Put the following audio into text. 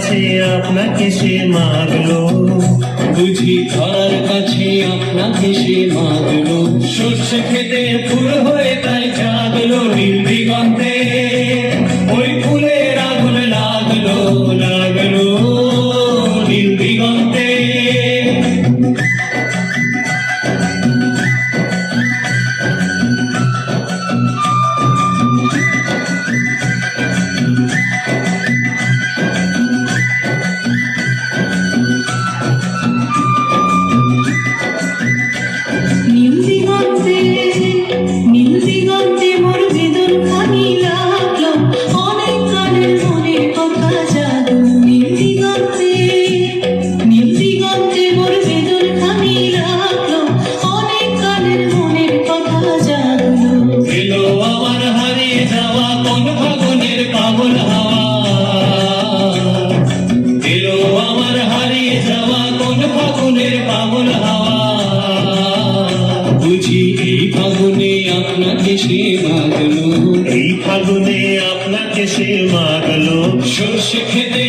কাছে আপনাকে সে মাগলো, বুঝি ধরার কাছে আপনাকে সে মাগলো। সর্ষে খেতে ফুল হয়ে তাই জাগলো নীল দিগন্তে, ওই ফুলের আগুন লাগলো লাগলো নীল দিগন্তে। নীল দিগন্তে নীল দিগন্তে মোর বেদন খানি লাগলো, অনেক গানের মনের কথা জাগলো। নীল দিগন্তে মোর বেদন খানি লাগলো, অনেক গানের মনের কথা জাগলো। এলো আমার হারিয়ে যাওয়া কোন ফাগুনের পাগল হাওয়া, এলো আমার হারিয়ে যাওয়া কোন ফাগুনের পাগল হাওয়া। বুঝি এই ফাগুনে আপনাকে সে মাগলো, এই ফাগুনে আপনাকে সে মাগলো। সর্ষে খেতে